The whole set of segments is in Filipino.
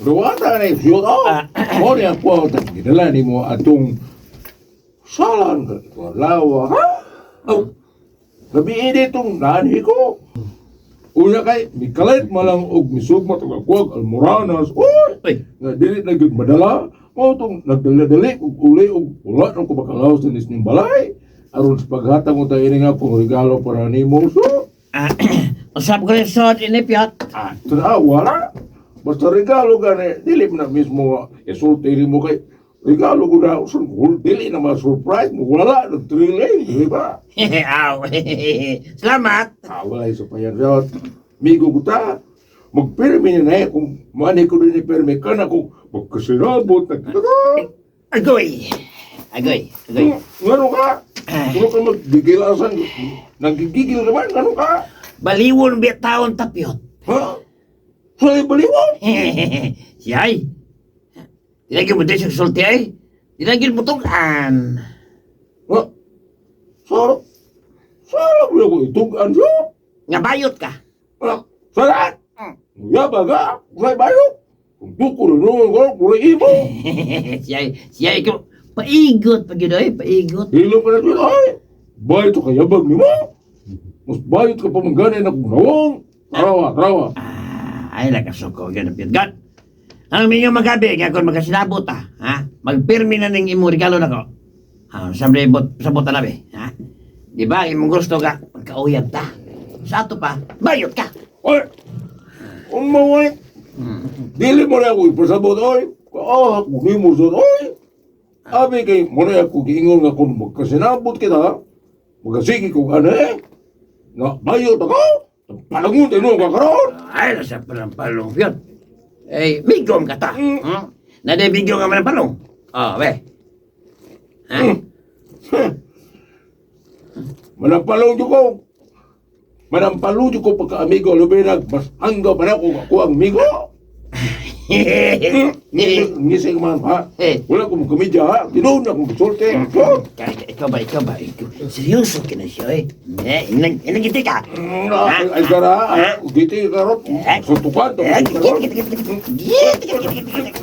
Ruwata na yung ko. Mo niya po, ginala ni mo atong salan ka ito. Lawa, ha? Oh, gabiin itong nani ko. Una kay, mikalit malang og misugma itong agwag, almoranas. Uy! Nga dili na yun madala. Mo itong nagdala-dali, ug uli, ug wala nang kumakalaw sa nis ng balay. Aron sa paghatag mo tayo ini nga pong regalo para ni mo. So, Usap ko yung suot ini, Piot. wala. Basta regalo gani, dili mo na mismo isulti mo kay regalo ko na usan ko, dili na ma-surprise mo, wala, nag-trilling, di ba? Aw. Salamat. Wala isa pa yan, Rod. Migo ko ta, magpirmi na eh, kung mani ko rin ipirmi ka na kung magkasinabot, Agoy. Agoy. Ngano ka? Ano ka maggigilasan? Nagigigil naman, ngano ka? Baliwon biya taon ta, Piot. Ha? Sa'yo baliwan? Siyay. Dinagin mo din sa sulti ay. Dinagin mo tugan. Ha? Sarap mo ako itugan siya? Nga bayot ka. Salat! Nga ba ka? Kulay bayo? Kung tuko rin naman ko, kulay ibo. Siyay ka. Paigot pag yun ay. Paigot. Hilo pa na ito, ay! Bayot ka yabag ni mo? Mas bayot ka pa mangganin na kung nawang. Tarawa. Ay, nakasuko. Ganun, Piot. God. Ang minyo magabi, kaya kung magkasinabot ha? Magpirmi na ng imo regalo na ko. Sa bota na be, ha? Di ba, imong gusto ka, magkauyab ta. Sa ato pa, bayot ka. Ay! Ang maway! Dili mo na ako ipasabot, ay! Kunin mo sa, ay! Abi kay, mo na ako giingon nga kung magkasinabot kita, magkasigi kong ano eh! Nga, bayot ako! Palangon tayo nung kakaroon! Ay, nasa palong yun. Eh, bigom ka ta. Naday bigom ka man ng palong. Be. Ha? Manampalong ko pagka-amigo, lubinag, mas hanggaw pa na ako ang amigo! Ngising man ha? Wala akong komedya ha? Tinoon na akong kasulti. Ikaw ba? Seryoso ka na siya eh. Inagiti ka. Ay gara, giti ka ron. Suntukan to.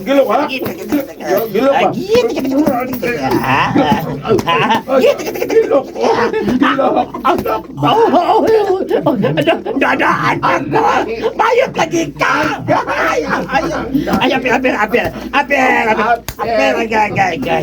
Gilaw ha? Gilaw ba? Bayot lagi ka! Ay, apir, gay.